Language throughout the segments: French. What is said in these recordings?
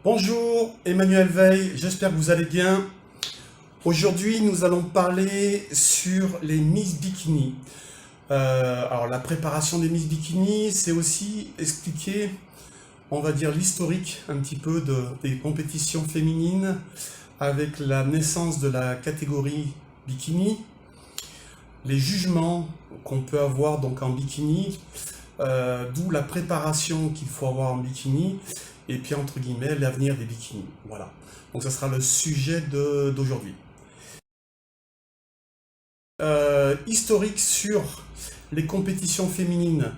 Bonjour, Emmanuel Veil, j'espère que vous allez bien. Aujourd'hui, nous allons parler sur les Miss Bikini. Alors, la préparation des Miss Bikini, c'est aussi expliquer, on va dire, l'historique un petit peu des compétitions féminines avec la naissance de la catégorie bikini, les jugements qu'on peut avoir donc en bikini, d'où la préparation qu'il faut avoir en bikini, et puis entre guillemets l'avenir des bikinis. Voilà. Donc ça sera le sujet d'aujourd'hui. Historique sur les compétitions féminines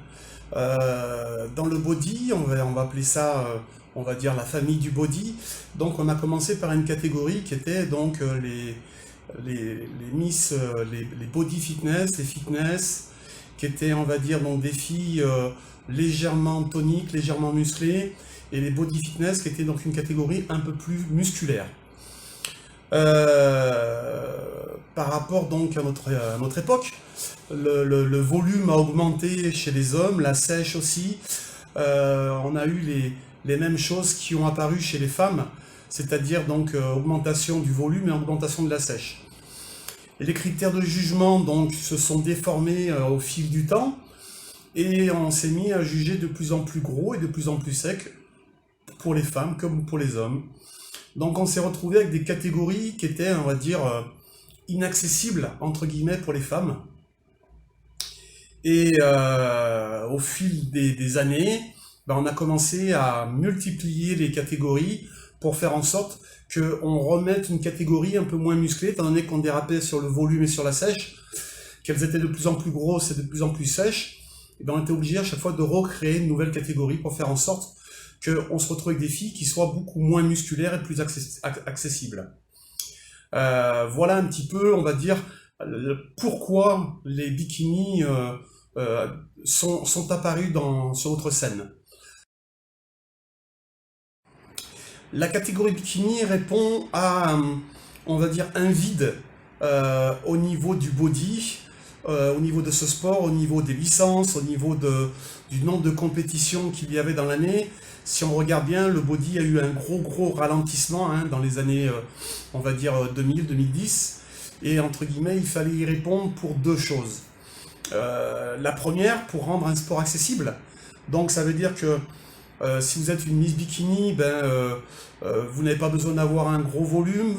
dans le body, on va appeler ça, on va dire la famille du body. Donc on a commencé par une catégorie qui était donc les Miss, les body fitness, les fitness, qui étaient, on va dire, donc des filles légèrement toniques, légèrement musclées, et les body fitness, qui étaient donc une catégorie un peu plus musculaire. Par rapport donc à notre époque, le volume a augmenté chez les hommes, la sèche aussi. On a eu les mêmes choses qui ont apparu chez les femmes, c'est-à-dire donc augmentation du volume et augmentation de la sèche. Et les critères de jugement donc se sont déformés au fil du temps et on s'est mis à juger de plus en plus gros et de plus en plus sec pour les femmes comme pour les hommes. Donc on s'est retrouvé avec des catégories qui étaient, on va dire, inaccessibles entre guillemets pour les femmes. Et au fil des années, on a commencé à multiplier les catégories pour faire en sorte qu'on remette une catégorie un peu moins musclée, étant donné qu'on dérapait sur le volume et sur la sèche, qu'elles étaient de plus en plus grosses et de plus en plus sèches, et on était obligé à chaque fois de recréer une nouvelle catégorie pour faire en sorte qu'on se retrouve avec des filles qui soient beaucoup moins musculaires et plus accessibles. Voilà un petit peu, on va dire, pourquoi les bikinis sont apparus sur notre scène. La catégorie bikini répond à, on va dire, un vide au niveau du body, au niveau de ce sport, au niveau des licences, au niveau du nombre de compétitions qu'il y avait dans l'année. Si on regarde bien, le body a eu un gros ralentissement dans les années, on va dire, 2000-2010. Et entre guillemets, il fallait y répondre pour deux choses. La première, pour rendre un sport accessible. Donc ça veut dire que si vous êtes une Miss Bikini, vous n'avez pas besoin d'avoir un gros volume,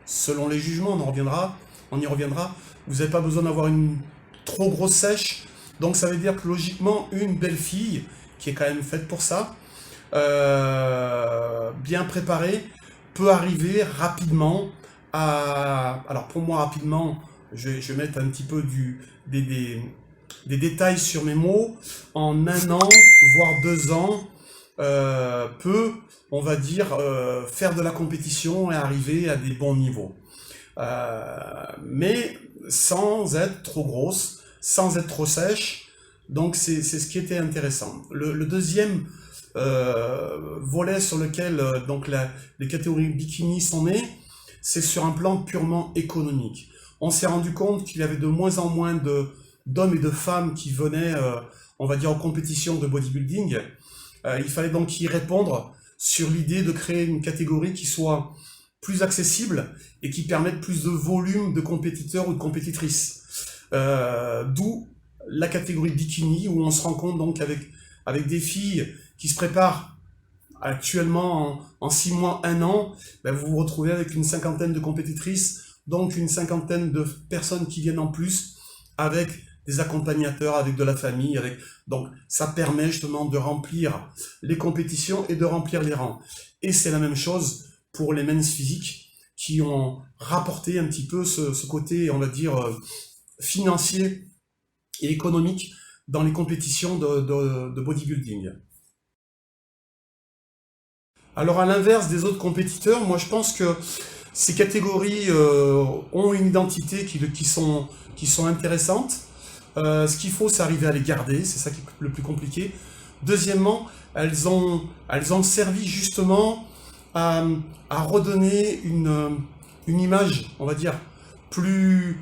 selon les jugements, on y reviendra. Vous n'avez pas besoin d'avoir une trop grosse sèche. Donc ça veut dire que logiquement, une belle fille, qui est quand même faite pour ça, bien préparée, peut arriver rapidement à... Alors pour moi, rapidement, je vais mettre un petit peu des détails sur mes mots. En 1 an, voire 2 ans, peut, on va dire, faire de la compétition et arriver à des bons niveaux. Mais sans être trop grosse, sans être trop sèche. Donc c'est ce qui était intéressant. Le deuxième volet sur lequel donc les catégories bikini sont nées, c'est sur un plan purement économique. On s'est rendu compte qu'il y avait de moins en moins d'hommes et de femmes qui venaient, on va dire, en compétition de bodybuilding. Il fallait donc y répondre sur l'idée de créer une catégorie qui soit plus accessible et qui permette plus de volume de compétiteurs ou de compétitrices. D'où la catégorie bikini, où on se rend compte donc avec des filles qui se préparent actuellement en 6 mois, 1 an, vous vous retrouvez avec une 50aine de compétitrices, donc une 50aine de personnes qui viennent en plus, avec des accompagnateurs, avec de la famille, donc ça permet justement de remplir les compétitions et de remplir les rangs. Et c'est la même chose pour les men's physiques qui ont rapporté un petit peu ce côté, on va dire, financier et économique dans les compétitions de bodybuilding. Alors à l'inverse des autres compétiteurs, moi je pense que ces catégories ont une identité qui sont intéressantes. Ce qu'il faut, c'est arriver à les garder, c'est ça qui est le plus compliqué. Deuxièmement, elles ont servi justement à redonner une image, on va dire, plus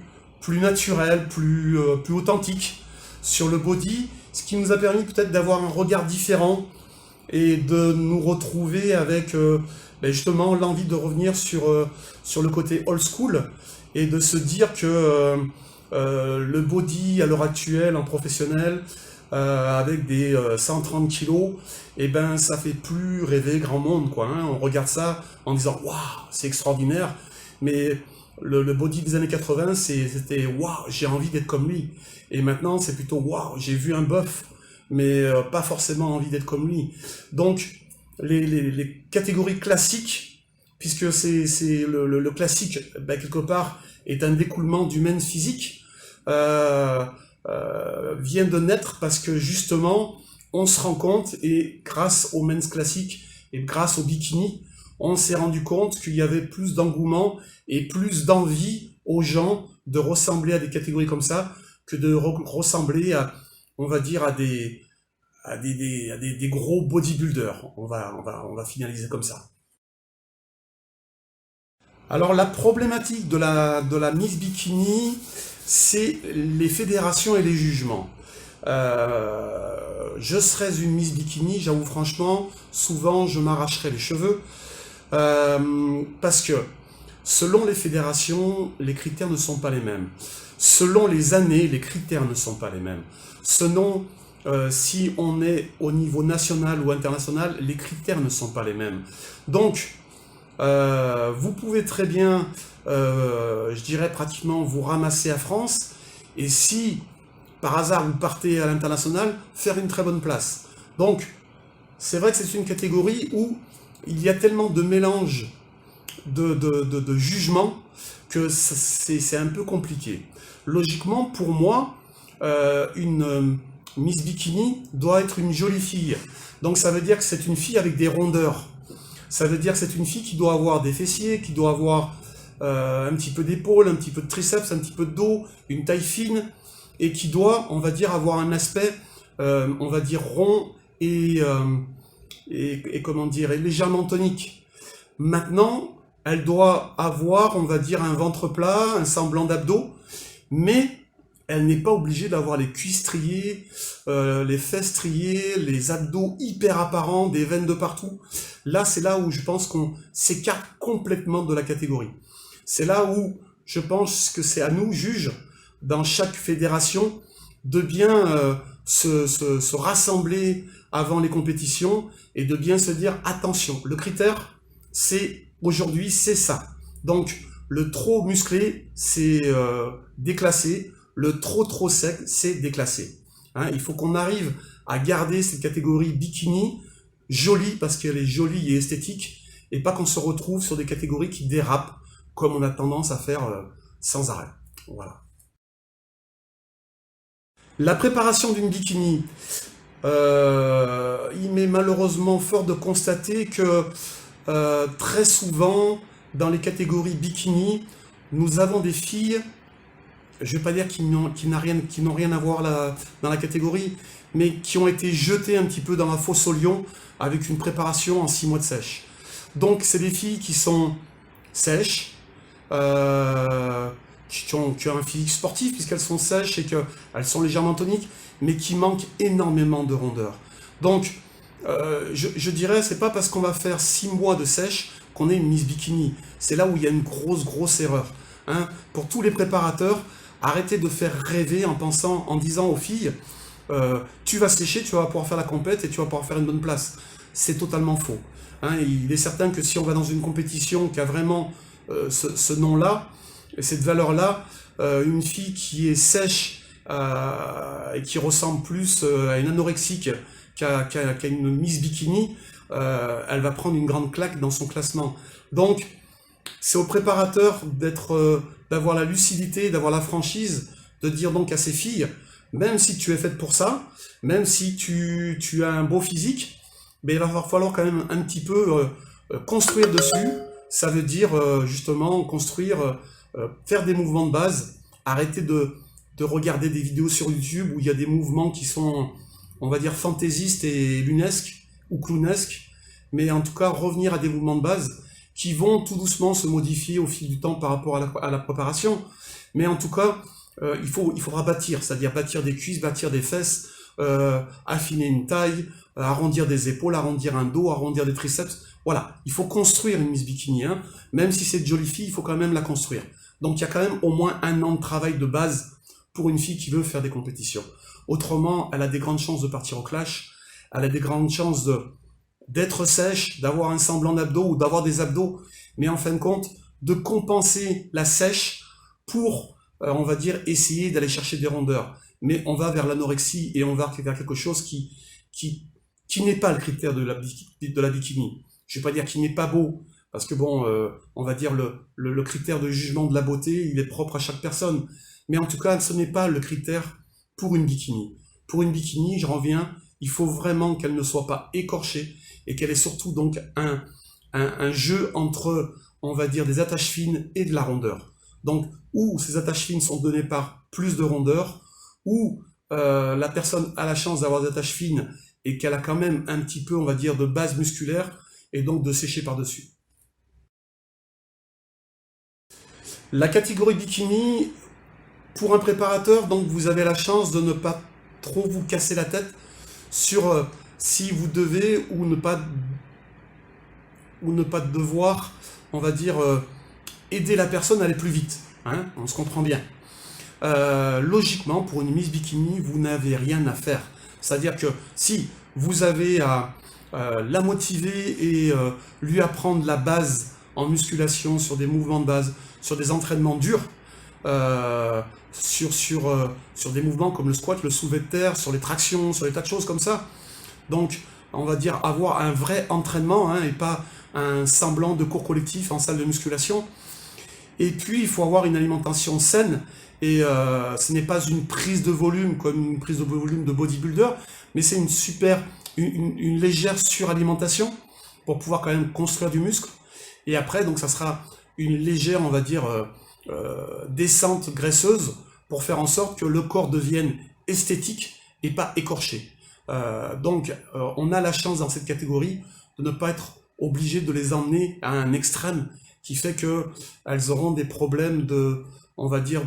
naturelle, plus authentique sur le body, ce qui nous a permis peut-être d'avoir un regard différent et de nous retrouver avec ben justement l'envie de revenir sur le côté old school et de se dire que le body à l'heure actuelle en professionnel avec des 130 kilos, et ben ça fait plus rêver grand monde quoi. Hein. On regarde ça en disant waouh c'est extraordinaire, mais le body des années 80 c'était waouh j'ai envie d'être comme lui. Et maintenant c'est plutôt waouh j'ai vu un bœuf, mais pas forcément envie d'être comme lui. Donc les catégories classiques, puisque c'est le classique, ben, quelque part, est un découlement du men's physique, vient de naître parce que justement, on se rend compte, et grâce au men's classique et grâce au bikini, on s'est rendu compte qu'il y avait plus d'engouement et plus d'envie aux gens de ressembler à des catégories comme ça que de ressembler à, on va dire, à des gros bodybuilders. On va finaliser comme ça. Alors la problématique de la Miss Bikini, c'est les fédérations et les jugements. Je serais une Miss Bikini, j'avoue franchement, souvent je m'arracherais les cheveux, parce que selon les fédérations, les critères ne sont pas les mêmes. Selon les années, les critères ne sont pas les mêmes. Selon si on est au niveau national ou international, les critères ne sont pas les mêmes. Donc, vous pouvez très bien, je dirais pratiquement, vous ramasser à France, et si par hasard vous partez à l'international, faire une très bonne place. Donc, c'est vrai que c'est une catégorie où il y a tellement de mélange de jugements que c'est un peu compliqué. Logiquement, pour moi, une Miss Bikini doit être une jolie fille. Donc ça veut dire que c'est une fille avec des rondeurs. Ça veut dire que c'est une fille qui doit avoir des fessiers, qui doit avoir un petit peu d'épaule, un petit peu de triceps, un petit peu de dos, une taille fine, et qui doit, on va dire, avoir un aspect, on va dire, rond et comment dire, et légèrement tonique. Maintenant, elle doit avoir, on va dire, un ventre plat, un semblant d'abdos, mais elle n'est pas obligée d'avoir les cuisses striées, les fesses striées, les abdos hyper apparents, des veines de partout. Là, c'est là où je pense qu'on s'écarte complètement de la catégorie. C'est là où je pense que c'est à nous, juges, dans chaque fédération, de bien se rassembler avant les compétitions et de bien se dire, attention, le critère, c'est aujourd'hui, c'est ça. Donc, le trop musclé, c'est déclassé. Le trop sec, c'est déclassé. Hein, il faut qu'on arrive à garder cette catégorie bikini jolie parce qu'elle est jolie et esthétique, et pas qu'on se retrouve sur des catégories qui dérapent comme on a tendance à faire sans arrêt. Voilà. La préparation d'une bikini, il m'est malheureusement fort de constater que très souvent dans les catégories bikini, nous avons des filles, je ne vais pas dire qui n'ont rien à voir dans la catégorie, mais qui ont été jetées un petit peu dans la fosse au lion avec une préparation en 6 mois de sèche. Donc c'est des filles qui sont sèches, qui ont un physique sportif puisqu'elles sont sèches et qu'elles sont légèrement toniques, mais qui manquent énormément de rondeur. Donc je dirais, c'est pas parce qu'on va faire 6 mois de sèche qu'on est une Miss Bikini. C'est là où il y a une grosse erreur. Hein. Pour tous les préparateurs, arrêtez de faire rêver en disant aux filles, tu vas sécher, tu vas pouvoir faire la compète et tu vas pouvoir faire une bonne place. C'est totalement faux. Hein, il est certain que si on va dans une compétition qui a vraiment ce nom-là, cette valeur-là, une fille qui est sèche et qui ressemble plus à une anorexique qu'à une Miss Bikini, elle va prendre une grande claque dans son classement. Donc, c'est au préparateur d'avoir la lucidité, d'avoir la franchise, de dire donc à ces filles, même si tu es faite pour ça, même si tu as un beau physique, mais il va falloir quand même un petit peu construire dessus. Ça veut dire justement construire, faire des mouvements de base, arrêter de regarder des vidéos sur YouTube où il y a des mouvements qui sont, on va dire, fantaisistes et lunesques ou clownesques, mais en tout cas revenir à des mouvements de base qui vont tout doucement se modifier au fil du temps par rapport à la préparation. Mais en tout cas, il faudra bâtir, c'est-à-dire bâtir des cuisses, bâtir des fesses, affiner une taille, arrondir des épaules, arrondir un dos, arrondir des triceps. Voilà, il faut construire une Miss Bikini, hein. Même si c'est une jolie fille, il faut quand même la construire. Donc il y a quand même au moins 1 an de travail de base pour une fille qui veut faire des compétitions. Autrement, elle a des grandes chances de partir au clash, elle a des grandes chances d'être sèche, d'avoir un semblant d'abdos ou d'avoir des abdos, mais en fin de compte, de compenser la sèche pour, on va dire, essayer d'aller chercher des rondeurs. Mais on va vers l'anorexie et on va vers quelque chose qui n'est pas le critère de la bikini. Je vais pas dire qu'il n'est pas beau, parce que bon, on va dire le critère de jugement de la beauté, il est propre à chaque personne. Mais en tout cas, ce n'est pas le critère pour une bikini. Pour une bikini, je reviens, il faut vraiment qu'elle ne soit pas écorchée et qu'elle ait surtout donc un jeu entre, on va dire, des attaches fines et de la rondeur. Donc, où ces attaches fines sont données par plus de rondeur, où la personne a la chance d'avoir des attaches fines et qu'elle a quand même un petit peu, on va dire, de base musculaire et donc de sécher par-dessus. La catégorie bikini, pour un préparateur, donc vous avez la chance de ne pas trop vous casser la tête sur si vous devez ou ne pas devoir, on va dire, aider la personne à aller plus vite. Hein, on se comprend bien. Logiquement, pour une Miss Bikini, vous n'avez rien à faire. C'est-à-dire que si vous avez à la motiver et lui apprendre la base en musculation, sur des mouvements de base, sur des entraînements durs, sur des mouvements comme le squat, le soulevé de terre, sur les tractions, sur des tas de choses comme ça. Donc, on va dire avoir un vrai entraînement, hein, et pas un semblant de cours collectif en salle de musculation. Et puis, il faut avoir une alimentation saine. Et ce n'est pas une prise de volume comme une prise de volume de bodybuilder, mais c'est une légère suralimentation pour pouvoir quand même construire du muscle. Et après, donc, ça sera une légère, on va dire, descente graisseuse pour faire en sorte que le corps devienne esthétique et pas écorché. Donc, on a la chance dans cette catégorie de ne pas être obligé de les emmener à un extrême qui fait qu'elles auront des problèmes de, on va dire,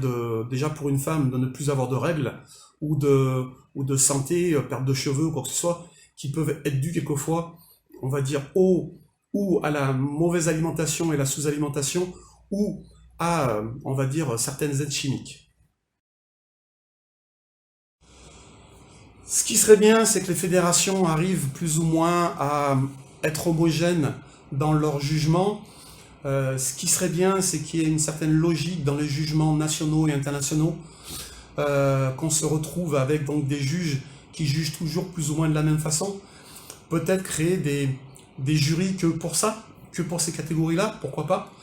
déjà pour une femme, de ne plus avoir de règles ou de santé, perte de cheveux ou quoi que ce soit, qui peuvent être dues quelquefois, on va dire, ou à la mauvaise alimentation et la sous-alimentation, ou à, on va dire, certaines aides chimiques. Ce qui serait bien, c'est que les fédérations arrivent plus ou moins à être homogènes dans leur jugement. Ce qui serait bien, c'est qu'il y ait une certaine logique dans les jugements nationaux et internationaux, qu'on se retrouve avec donc des juges qui jugent toujours plus ou moins de la même façon. Peut-être créer des jurys que pour ça, que pour ces catégories-là, pourquoi pas.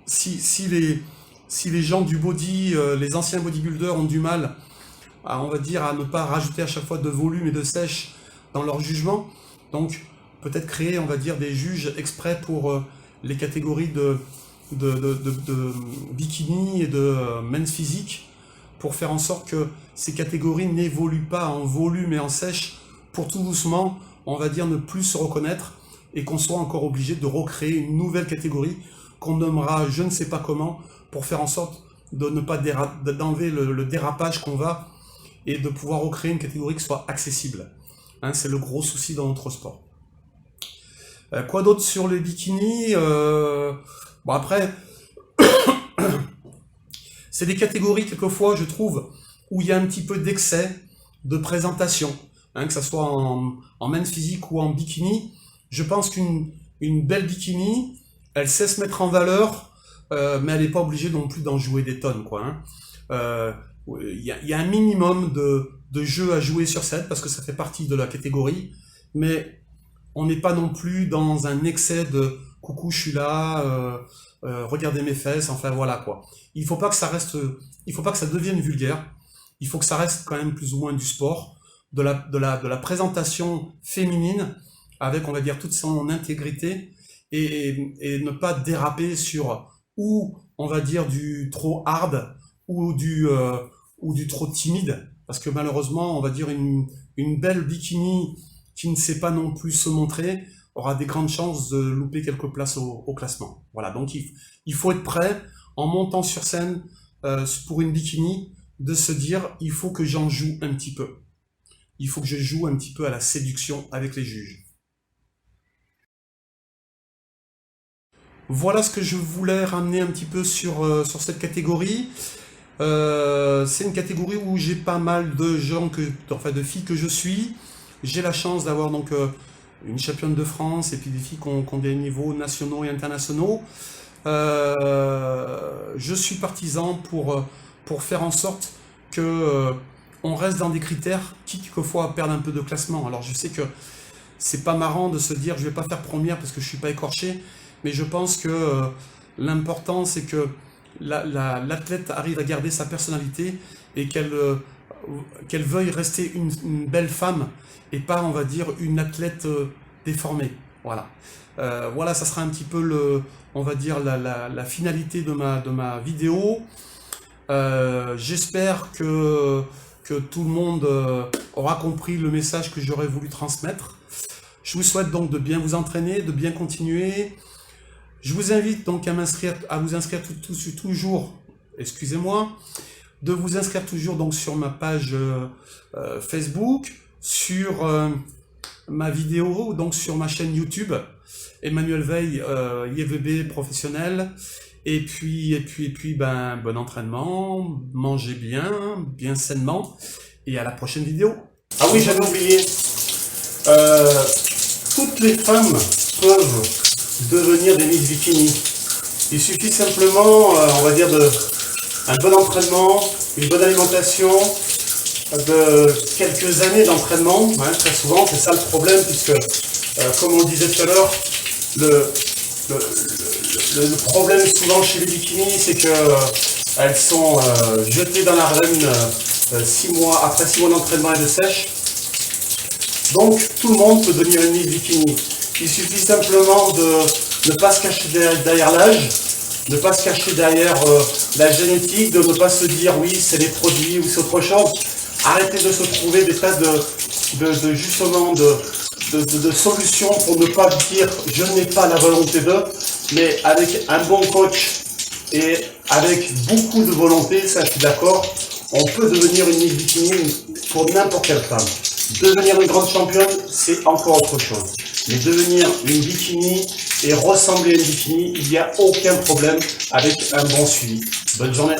Si les gens du body, les anciens bodybuilders ont du mal on va dire, à ne pas rajouter à chaque fois de volume et de sèche dans leur jugement, donc peut-être créer, on va dire, des juges exprès pour les catégories de bikini et de men's physique, pour faire en sorte que ces catégories n'évoluent pas en volume et en sèche, pour tout doucement, on va dire, ne plus se reconnaître, et qu'on soit encore obligé de recréer une nouvelle catégorie, qu'on nommera je ne sais pas comment, pour faire en sorte de ne pas d'enlever le dérapage qu'on va, et de pouvoir recréer une catégorie qui soit accessible. Hein, c'est le gros souci dans notre sport. Quoi d'autre sur les bikinis Bon après, c'est des catégories quelquefois, je trouve, où il y a un petit peu d'excès de présentation, hein, que ce soit en men's physique ou en bikini. Je pense qu'une belle bikini, elle sait se mettre en valeur, mais elle n'est pas obligée non plus d'en jouer des tonnes, quoi. Hein. Il y a un minimum de jeu à jouer sur scène parce que ça fait partie de la catégorie, mais on n'est pas non plus dans un excès de coucou je suis là, regardez mes fesses, enfin voilà quoi. Il faut pas que ça devienne vulgaire, il faut que ça reste quand même plus ou moins du sport, de la présentation féminine avec, on va dire, toute son intégrité, et ne pas déraper sur, ou on va dire, du trop hard ou du trop timide, parce que malheureusement, on va dire, une belle bikini qui ne sait pas non plus se montrer aura des grandes chances de louper quelques places au classement. Voilà, donc il faut être prêt, en montant sur scène pour une bikini, de se dire, il faut que j'en joue un petit peu. il faut que je joue un petit peu à la séduction avec les juges. Voilà ce que je voulais ramener un petit peu sur cette catégorie. C'est une catégorie où j'ai pas mal de gens, enfin de filles que je suis. J'ai la chance d'avoir donc une championne de France et puis des filles qui ont des niveaux nationaux et internationaux. Je suis partisan pour faire en sorte que on reste dans des critères, quitte quelquefois à perdre un peu de classement. Alors je sais que c'est pas marrant de se dire je vais pas faire première parce que je suis pas écorché, mais je pense que l'important c'est que l'athlète arrive à garder sa personnalité et qu'elle veuille rester une belle femme et pas, on va dire, une athlète déformée. Voilà. Voilà, ça sera un petit peu on va dire, la finalité de ma vidéo. J'espère que tout le monde aura compris le message que j'aurais voulu transmettre. Je vous souhaite donc de bien vous entraîner, de bien continuer. Je vous invite donc à vous inscrire toujours, excusez-moi, de vous inscrire toujours donc sur ma page Facebook, sur ma vidéo, donc sur ma chaîne YouTube, Emmanuel Veil, IFBB professionnel. Et puis, ben, bon entraînement, mangez bien sainement, et à la prochaine vidéo. Ah oui, j'avais oublié, toutes les femmes peuvent devenir des Miss Bikini. Il suffit simplement, on va dire, un bon entraînement, une bonne alimentation, de quelques années d'entraînement, hein, très souvent, c'est ça le problème, puisque, comme on le disait tout à l'heure, le problème souvent chez les bikinis, c'est qu'elles sont jetées dans l'arène après 6 mois d'entraînement et de sèche. Donc tout le monde peut devenir une Miss Bikini. Il suffit simplement de ne pas se cacher derrière l'âge, de ne pas se cacher derrière la génétique, de ne pas se dire oui c'est les produits ou c'est autre chose. Arrêtez de se trouver des tas justement de solutions pour ne pas dire je n'ai pas la volonté de, mais avec un bon coach et avec beaucoup de volonté, ça je suis d'accord, on peut devenir une Miss Bikini pour n'importe quelle femme. Devenir une grande championne, c'est encore autre chose. Mais devenir une bikini et ressembler à une bikini, il n'y a aucun problème avec un bon suivi. Bonne journée.